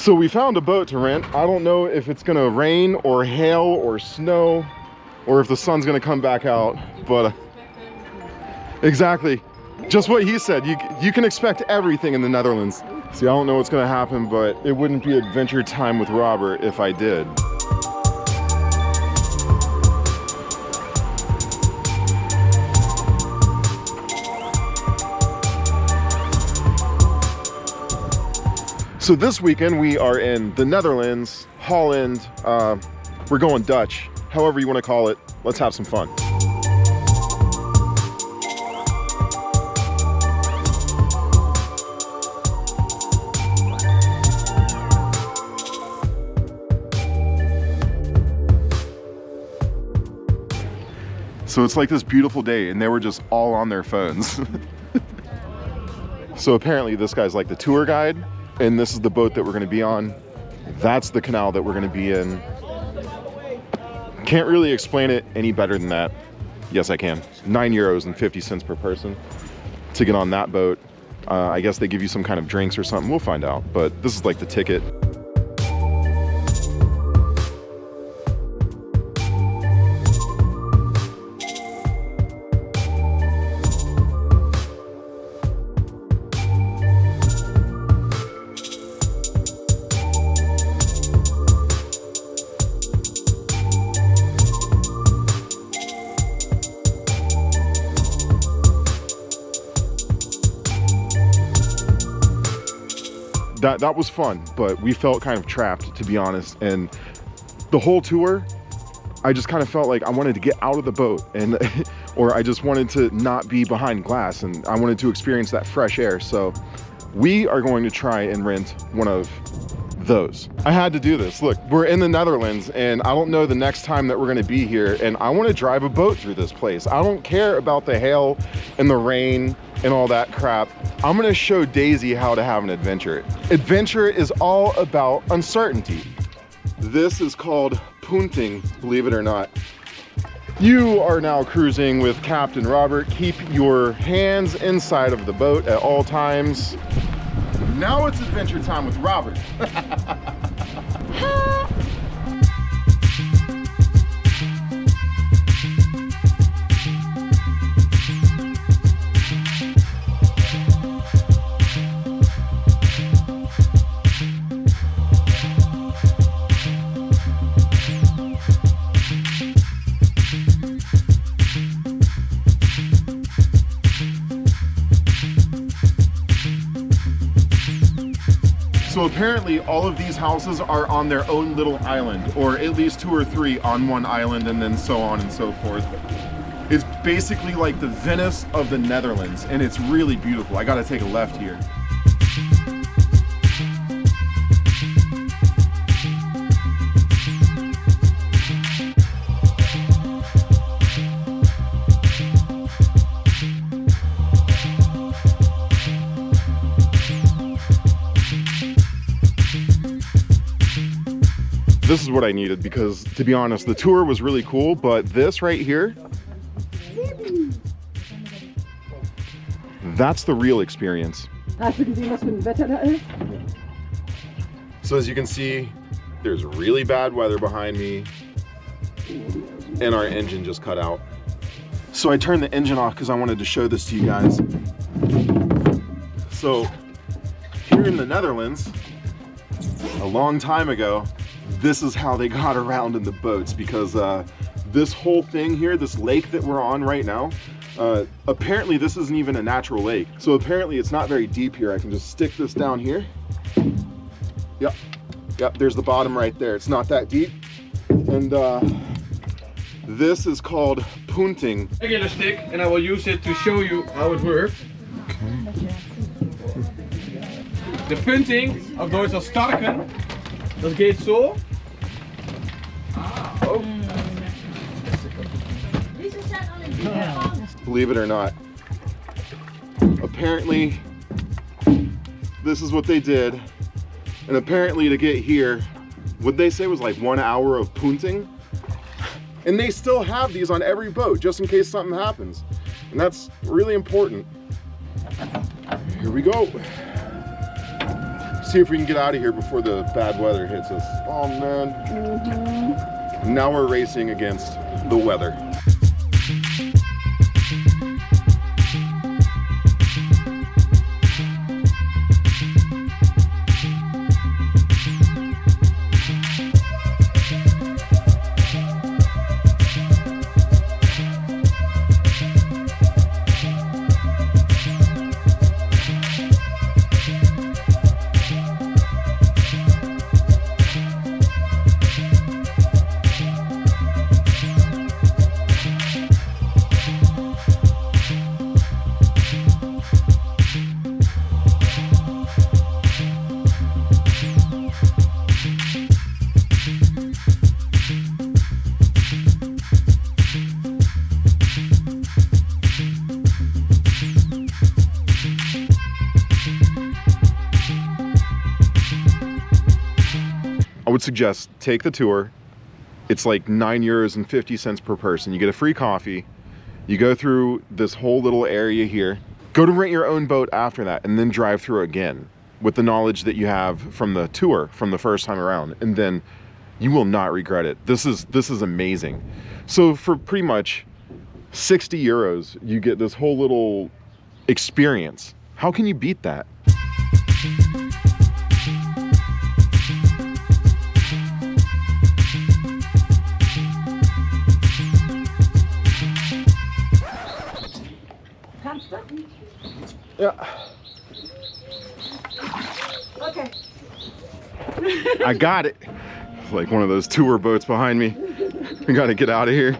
So we found a boat to rent. I don't know if it's gonna rain or hail or snow or if the sun's gonna come back out, but exactly, just what he said. You can expect everything in the Netherlands. See, I don't know what's gonna happen, but it wouldn't be adventure time with Robert if I did. So this weekend we are in the Netherlands, Holland. We're going Dutch, however you want to call it. Let's have some fun. So it's like this beautiful day and they were just all on their phones. So apparently this guy's like the tour guide. And this is the boat that we're going to be on. That's the canal that we're going to be in. Can't really explain it any better than that. Yes, I can. €9.50 per person to get on that boat. I guess they give you some kind of drinks or something. We'll find out. But this is like the ticket. That was fun, but we felt kind of trapped, to be honest. And the whole tour, I just kind of felt like I wanted to get out of the boat, and or I just wanted to not be behind glass, and I wanted to experience that fresh air. So we are going to try and rent one of those. I had to do this. Look, we're in the Netherlands, and I don't know the next time that we're going to be here, and I want to drive a boat through this place. I don't care about the hail and the rain and all that crap. I'm gonna show Daisy how to have an adventure. Adventure is all about uncertainty. This is called punting, believe it or not. You are now cruising with Captain Robert. Keep your hands inside of the boat at all times. Now it's adventure time with Robert. So apparently all of these houses are on their own little island, or at least 2 or 3 on one island, and then so on and so forth. It's basically like the Venice of the Netherlands, and it's really beautiful. I gotta take a left here. This is what I needed, because to be honest, the tour was really cool, but this right here, that's the real experience. So as you can see, there's really bad weather behind me and our engine just cut out. So I turned the engine off because I wanted to show this to you guys. So here in the Netherlands, a long time ago, this is how they got around in the boats, because this whole thing here, this lake that we're on right now, apparently this isn't even a natural lake. So apparently it's not very deep here. I can just stick this down here. Yep, there's the bottom right there. It's not that deep. And this is called punting. I get a stick and I will use it to show you how it works. De punting, of Duits als starken, dat gaat zo. Oh. Believe it or not, apparently this is what they did. And apparently to get here, what they say was like 1 hour of punting. And they still have these on every boat, just in case something happens. And that's really important. Here we go. Let's see if we can get out of here before the bad weather hits us. Oh man. Now we're racing against the weather. I would suggest take the tour. It's like €9.50 per person. You get a free coffee. You go through this whole little area here. Go to rent your own boat after that and then drive through again with the knowledge that you have from the tour from the first time around, and then you will not regret it. This is amazing. So for pretty much €60, you get this whole little experience. How can you beat that? Yeah. Okay. I got it. It's like one of those tour boats behind me. We gotta get out of here.